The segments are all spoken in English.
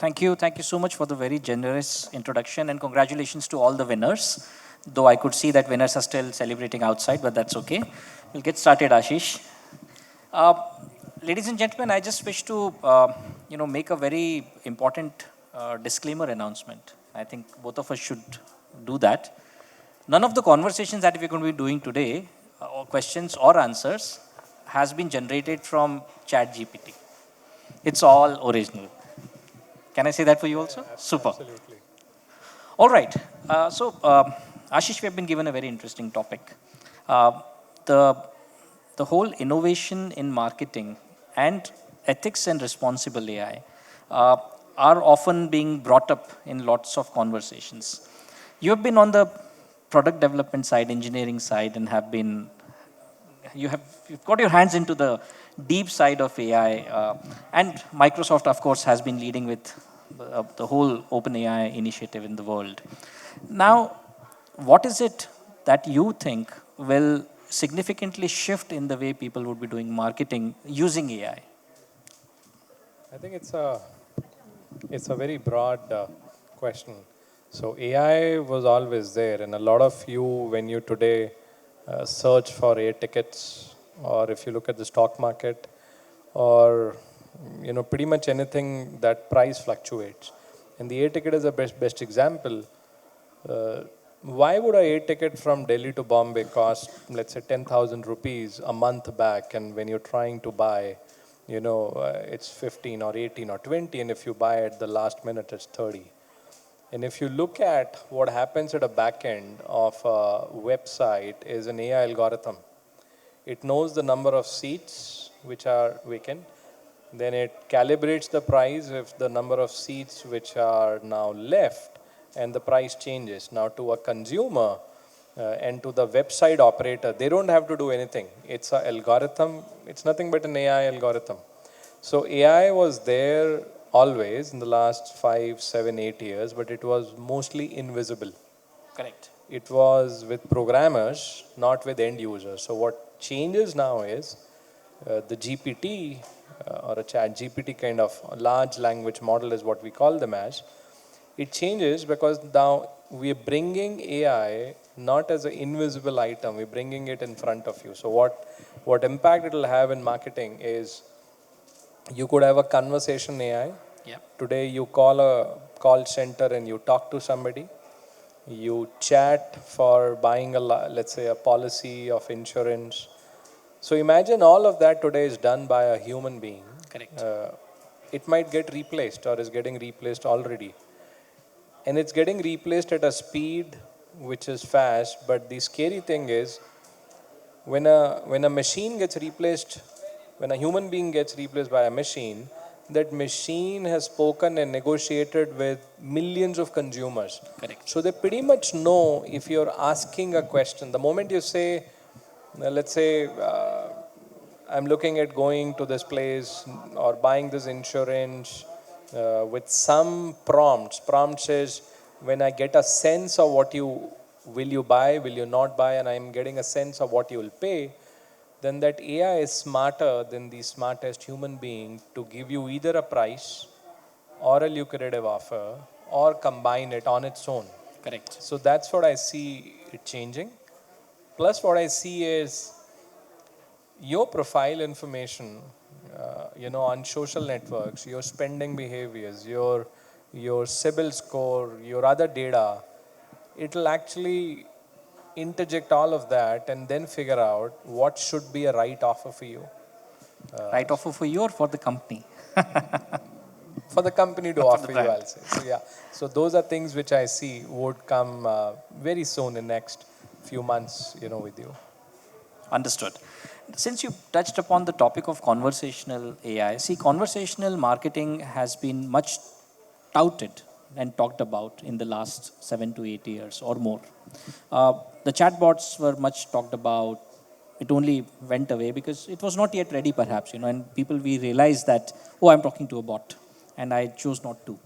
Thank you. Thank you so much for the very generous introduction and congratulations to all the winners. Though I could see that winners are still celebrating outside, but that's okay. We'll get started, Ashish. Uh, Ladies and gentlemen, I just wish to make a very important disclaimer announcement. I think both of us should do that. None of the conversations that we're going to be doing today, or questions or answers, has been generated from ChatGPT. It's all original. Can I say that for you also? Super. Absolutely. All right. Ashish, we have been given a very interesting topic. Uh, the the whole innovation in marketing and ethics and responsible AI uh, are often being brought up in lots of conversations. You have been on the product development side, engineering side, and you've got your hands into the deep side of AI, and Microsoft, of course, has been leading with the whole open AI initiative in the world. Now, what is it that you think will significantly shift in the way people would be doing marketing using AI? I think it's a very broad question. So AI was always there, and a lot of you, when you today search for air tickets, or if you look at the stock market, or pretty much anything that price fluctuates, and the air ticket is the best example. Uh, why would a air ticket from Delhi to Bombay cost, let's say, 10,000 rupees a month back, and when you're trying to buy, it's 15 or 18 or 20, and if you buy at the last minute, it's 30. And if you look at what happens at a back end of a website is an AI algorithm. It knows the number of seats which are vacant. Then it calibrates the price if the number of seats which are now left and the price changes. Now to a consumer and to the website operator, they don't have to do anything. It's an algorithm. It's nothing but an AI algorithm. So AI was there always in the last 5, 7, 8 years, but it was mostly invisible. Correct. It was with programmers, not with end users. So what changes now is the GPT or a chat GPT kind of large language model is what we call them as. It changes because now we're bringing AI not as an invisible item, we're bringing it in front of you. So what impact it will have in marketing is you could have a conversation AI. Yeah. Today you call a call center and you talk to somebody. You chat for buying let's say a policy of insurance. So imagine all of that today is done by a human being. Correct. It might get replaced or is getting replaced already. And it's getting replaced at a speed which is fast. But the scary thing is when a machine gets replaced, when a human being gets replaced by a machine, that machine has spoken and negotiated with millions of consumers. Correct. So they pretty much know if you're asking a question. The moment you say, let's say, I'm looking at going to this place or buying this insurance with some prompts. Prompts is when I get a sense of what you will you buy, will you not buy, and I'm getting a sense of what you will pay, then that AI is smarter than the smartest human being to give you either a price or a lucrative offer or combine it on its own. Correct. So that's what I see it changing. Plus, what I see is your profile information, on social networks, your spending behaviors, your CIBIL score, your other data, it'll actually interject all of that and then figure out what should be a right offer for you. Right offer for you or for the company? For the company to For the offer you, brand. I'll say. So yeah, so those are things which I see would come very soon in next few months, with you. Understood. Since you touched upon the topic of conversational AI, see, conversational marketing has been much touted and talked about in the last 7 to 8 years or more. The chatbots were much talked about. It only went away because it was not yet ready, perhaps, and people, we realized that, oh, I'm talking to a bot, and I chose not to.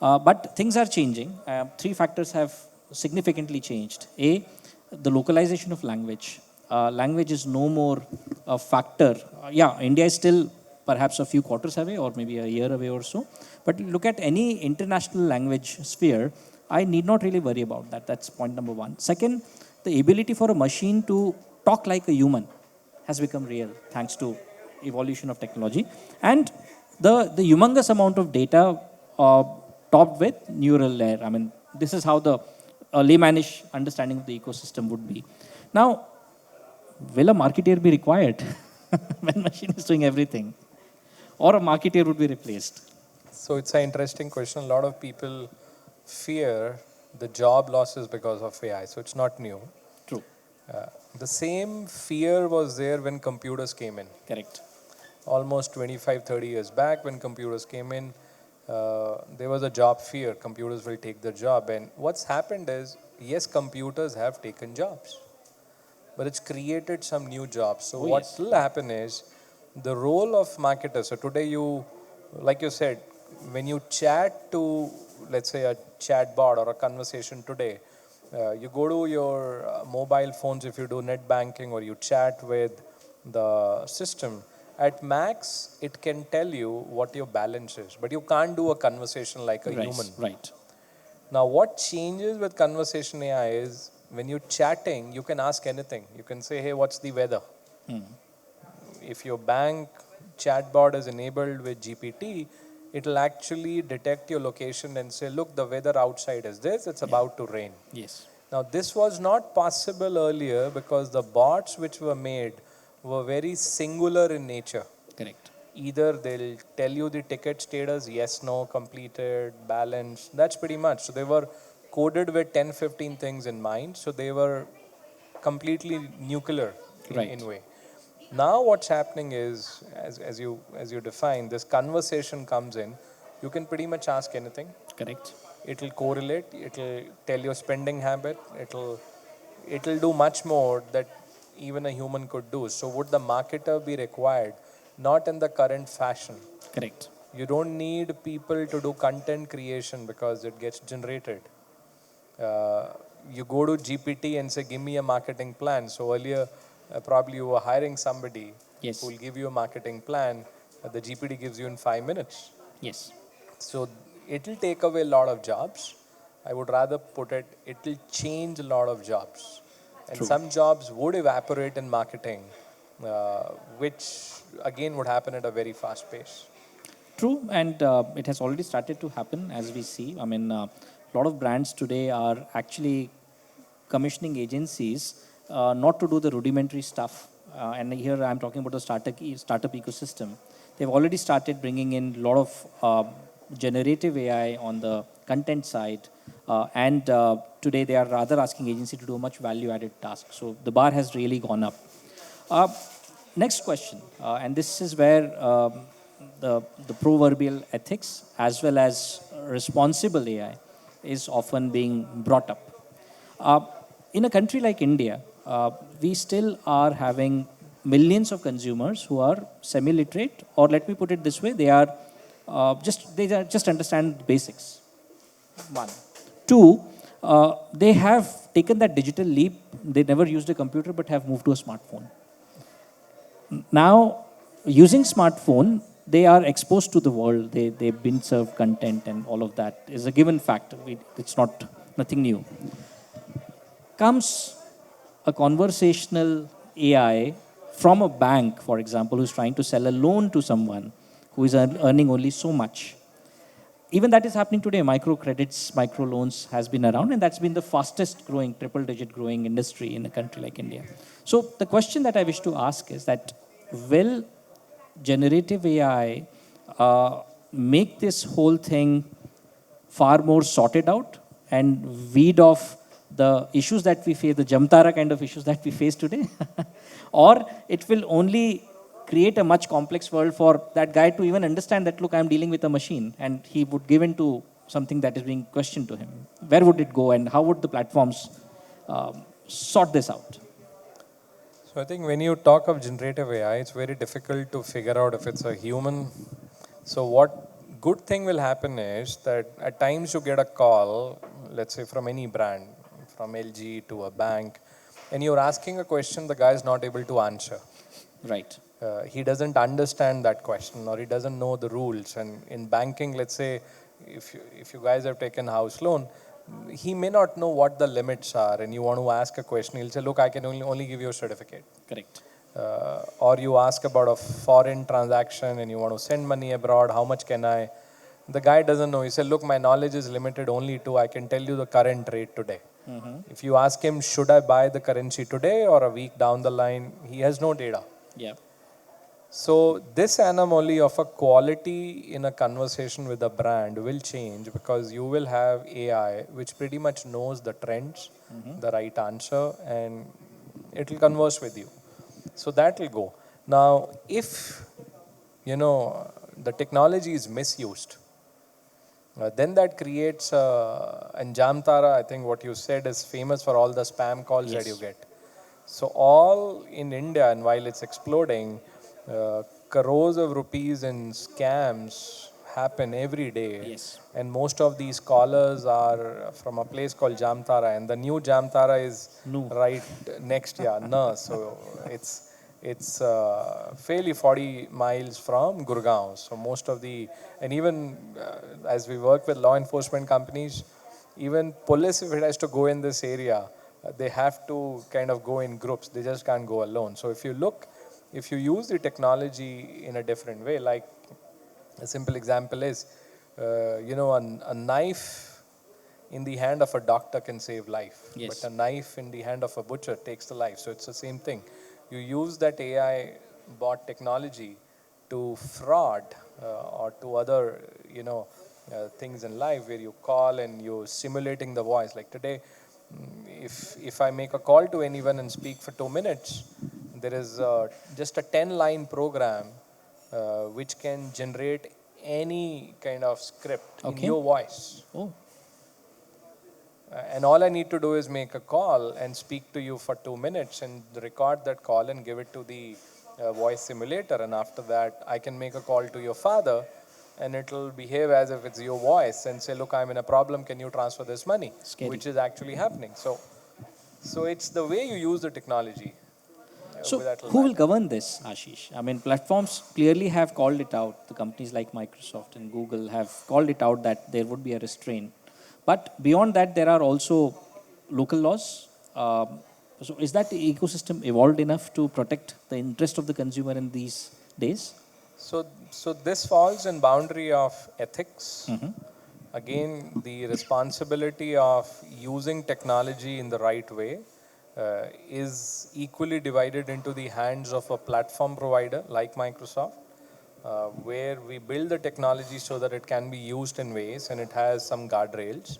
But things are changing. Three factors have significantly changed. A, the localization of language. Language is no more a factor. Yeah, India is still perhaps a few quarters away or maybe a year away or so. But look at any international language sphere, I need not really worry about that. That's point number one. Second, the ability for a machine to talk like a human has become real thanks to evolution of technology. And the humongous amount of data topped with neural layer. I mean, this is how the laymanish understanding of the ecosystem would be. Now, will a marketeer be required when machine is doing everything? Or a marketeer would be replaced? So it's an interesting question. A lot of people fear the job losses because of AI. So it's not new. True. The same fear was there when computers came in. Correct. Almost 25, 30 years back when computers came in, there was a job fear. Computers will take their job. And what's happened is, yes, computers have taken jobs, but it's created some new jobs. So what will happen is the role of marketers. So today you, like you said, when you chat to, let's say, a chat bot or a conversation today, you go to your mobile phones if you do net banking or you chat with the system. At max, it can tell you what your balance is, but you can't do a conversation like a human. Right. Now, what changes with conversation AI is when you're chatting, you can ask anything. You can say, hey, what's the weather? If your bank chatbot is enabled with GPT, it'll actually detect your location and say, look, the weather outside is this, it's about to rain. Yes. Now, this was not possible earlier because the bots which were made were very singular in nature. Correct. Either they'll tell you the ticket status, yes, no, completed, balance, that's pretty much. So they were coded with 10, 15 things in mind. So they were completely nuclear in way. Now what's happening is, as you define, this conversation comes in, you can pretty much ask anything. Correct. It'll correlate, it'll tell your spending habit, it'll do much more that even a human could do. So would the marketer be required? Not in the current fashion. Correct. You don't need people to do content creation because it gets generated. You go to GPT and say, give me a marketing plan. So earlier, probably you were hiring somebody who will give you a marketing plan. The GPT gives you in 5 minutes. Yes. So it will take away a lot of jobs. I would rather put it, it will change a lot of jobs. And some jobs would evaporate in marketing, which again would happen at a very fast pace. True, and it has already started to happen as we see. I mean, a lot of brands today are actually commissioning agencies not to do the rudimentary stuff. And here I'm talking about the startup ecosystem. They've already started bringing in a lot of generative AI on the content side. And today they are rather asking agency to do a much value-added task. So the bar has really gone up. Next question, and this is where the proverbial ethics as well as responsible AI is often being brought up. In a country like India, we still are having millions of consumers who are semi-literate, or let me put it this way, they just understand basics. One. Two, they have taken that digital leap. They never used a computer but have moved to a smartphone. Now, using smartphone, they are exposed to the world. They've been served content and all of that is a given fact. It's nothing new. Comes a conversational AI from a bank, for example, who's trying to sell a loan to someone who is earning only so much. Even that is happening today. Micro credits, micro loans has been around, and that's been the fastest growing, triple-digit growing industry in a country like India. So the question that I wish to ask is that, will generative AI make this whole thing far more sorted out and weed off the issues that we face, the Jamtara kind of issues that we face today? Or it will only create a much complex world for that guy to even understand that, look, I'm dealing with a machine, and he would give in to something that is being questioned to him. Where would it go, and how would the platforms sort this out? So I think when you talk of generative AI, it's very difficult to figure out if it's a human. So what good thing will happen is that at times you get a call, let's say from any brand, from LG to a bank, and you're asking a question the guy is not able to answer. Right. he doesn't understand that question, or he doesn't know the rules. And in banking, let's say, if you guys have taken house loan, he may not know what the limits are, and you want to ask a question, he'll say, look, I can only give you a certificate. Correct. Or you ask about a foreign transaction and you want to send money abroad, how much can I? The guy doesn't know. He said, look, my knowledge is limited only to, I can tell you the current rate today. If you ask him, should I buy the currency today or a week down the line, he has no data. Yeah. So this anomaly of a quality in a conversation with a brand will change, because you will have AI which pretty much knows the trends, the right answer, and it will converse with you. So that will go. Now, if the technology is misused, then that creates, and Jamtara, I think what you said, is famous for all the spam calls that you get. So all in India, and while it's exploding, crores of rupees in scams happen every day. Yes. And most of these callers are from a place called Jamtara, and the new Jamtara is No. right next year. No, so it's fairly 40 miles from Gurgaon. So most of the, and even as we work with law enforcement companies, even police, if it has to go in this area, they have to kind of go in groups. They just can't go alone. So if you use the technology in a different way, like a simple example is, a knife in the hand of a doctor can save life, Yes. but a knife in the hand of a butcher takes the life. So it's the same thing. You use that AI bot technology to fraud or to other, things in life where you call and you're simulating the voice. Like today, if I make a call to anyone and speak for 2 minutes, there is just a 10-line program which can generate any kind of script in your voice. Oh. And all I need to do is make a call and speak to you for 2 minutes and record that call and give it to the voice simulator. And after that, I can make a call to your father and it'll behave as if it's your voice and say, look, I'm in a problem. Can you transfer this money? Scary. Which is actually happening. So it's the way you use the technology. So who will govern this, Ashish? I mean, platforms clearly have called it out. The companies like Microsoft and Google have called it out that there would be a restraint. But beyond that, there are also local laws. So is that the ecosystem evolved enough to protect the interest of the consumer in these days? So this falls in boundary of ethics. Again, the responsibility of using technology in the right way is equally divided into the hands of a platform provider like Microsoft, where we build the technology so that it can be used in ways and it has some guardrails,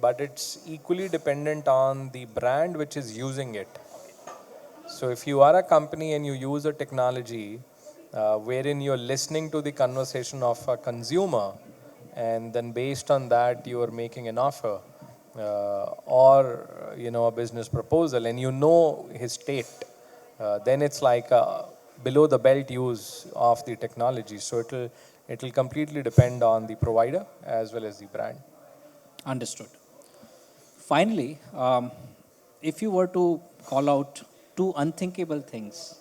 but it's equally dependent on the brand which is using it. So if you are a company and you use a technology wherein you're listening to the conversation of a consumer, and then based on that you are making an offer or a business proposal, and you know his state, then it's like a below the belt use of the technology. So it'll completely depend on the provider as well as the brand. Understood. Finally, if you were to call out two unthinkable things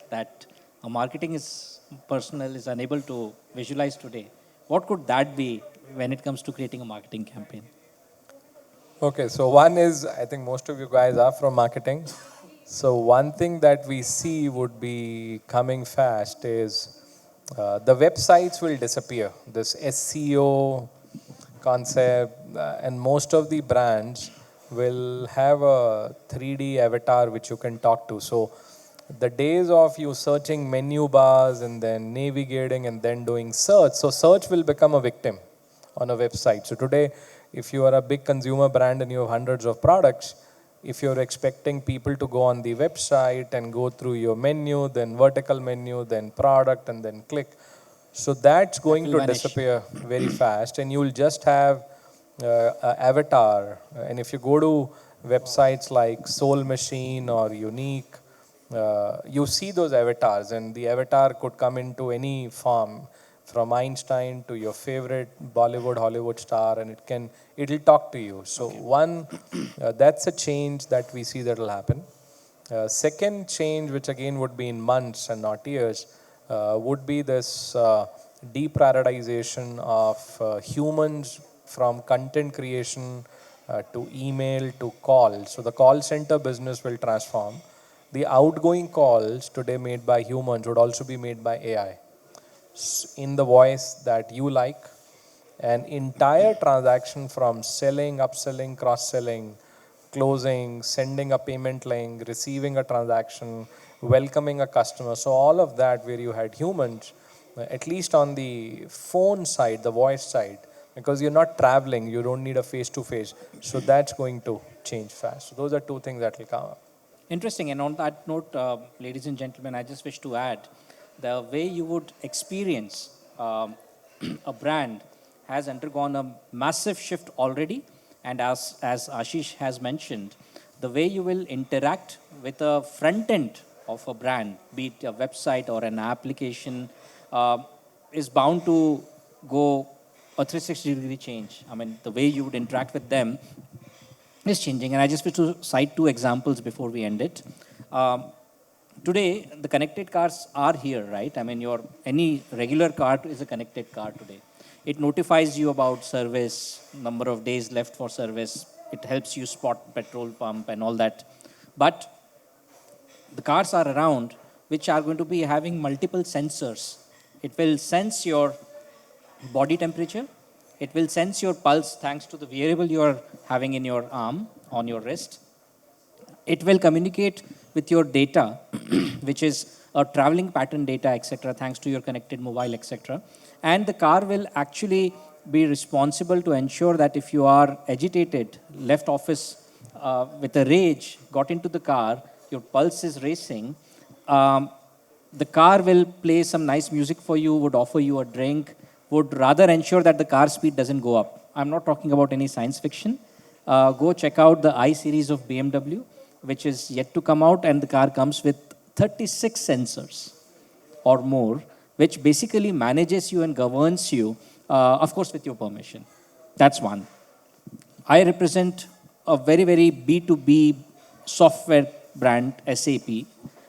that a marketing is personnel is unable to visualize today, what could that be when it comes to creating a marketing campaign? Okay, so one is, I think most of you guys are from marketing. So one thing that we see would be coming fast is the websites will disappear. This SEO concept, and most of the brands will have a 3D avatar which you can talk to. So the days of you searching menu bars and then navigating and then doing search, so search will become a victim on a website. So today, if you are a big consumer brand and you have hundreds of products, if you're expecting people to go on the website and go through your menu, then vertical menu, then product, and then click, so that's going to disappear very fast, and you'll just have an avatar. And if you go to websites like Soul Machine or Unique, you see those avatars, and the avatar could come into any form, from Einstein to your favorite Bollywood, Hollywood star, and it'll talk to you. So one, that's a change that we see that will happen. Second change, which again would be in months and not years, would be this deprioritization of humans from content creation to email to call. So the call center business will transform. The outgoing calls today made by humans would also be made by AI in the voice that you like. An entire transaction from selling, upselling, cross-selling, closing, sending a payment link, receiving a transaction, welcoming a customer. So all of that where you had humans, at least on the phone side, the voice side, because you're not traveling, you don't need a face-to-face. So that's going to change fast. So those are two things that will come up. Interesting. And on that note, ladies and gentlemen, I just wish to add the way you would experience a brand has undergone a massive shift already. And as Ashish has mentioned, the way you will interact with a front end of a brand, be it a website or an application, is bound to go a 360-degree change. I mean, the way you would interact with them is changing. And I just wish to cite two examples before we end it. Today, the connected cars are here, right? I mean, any regular car is a connected car today. It notifies you about service, number of days left for service. It helps you spot petrol pump and all that. But the cars are around which are going to be having multiple sensors. It will sense your body temperature. It will sense your pulse thanks to the wearable you are having in your arm, on your wrist. It will communicate with your data, which is a traveling pattern data, etc., thanks to your connected mobile, etc. And the car will actually be responsible to ensure that if you are agitated, left office with a rage, got into the car, your pulse is racing, the car will play some nice music for you, would offer you a drink, would rather ensure that the car speed doesn't go up. I'm not talking about any science fiction. Go check out the I series of BMW, which is yet to come out, and the car comes with 36 sensors or more, which basically manages you and governs you, of course, with your permission. That's one. I represent a very, very B2B software brand, SAP,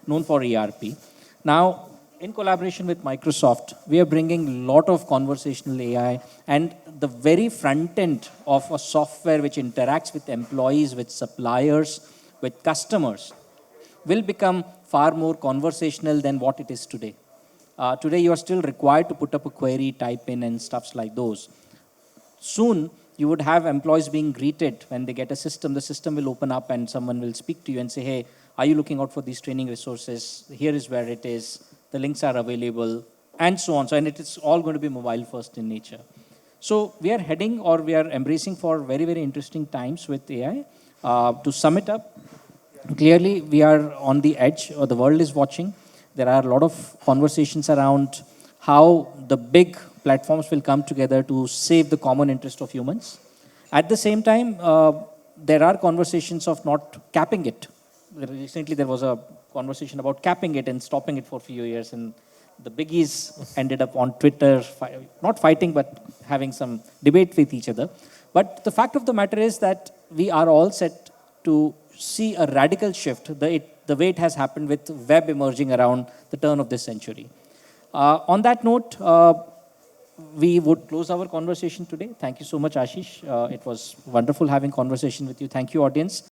known for ERP. Now, in collaboration with Microsoft, we are bringing a lot of conversational AI, and the very front end of a software which interacts with employees, with suppliers, with customers, will become far more conversational than what it is today. Today, you are still required to put up a query, type in, and stuffs like those. Soon, you would have employees being greeted when they get a system. The system will open up and someone will speak to you and say, hey, are you looking out for these training resources? Here is where it is. The links are available, and so on. So, and it is all going to be mobile first in nature. So we are heading, or we are embracing for very, very interesting times with AI. To sum it up, clearly we are on the edge, or the world is watching. There are a lot of conversations around how the big platforms will come together to save the common interest of humans. At the same time, there are conversations of not capping it. Recently, there was a conversation about capping it and stopping it for a few years, and the biggies ended up on Twitter, not fighting, but having some debate with each other. But the fact of the matter is that we are all set to see a radical shift, the way it has happened with web emerging around the turn of this century. On that note, we would close our conversation today. Thank you so much, Ashish. It was wonderful having conversation with you. Thank you, audience.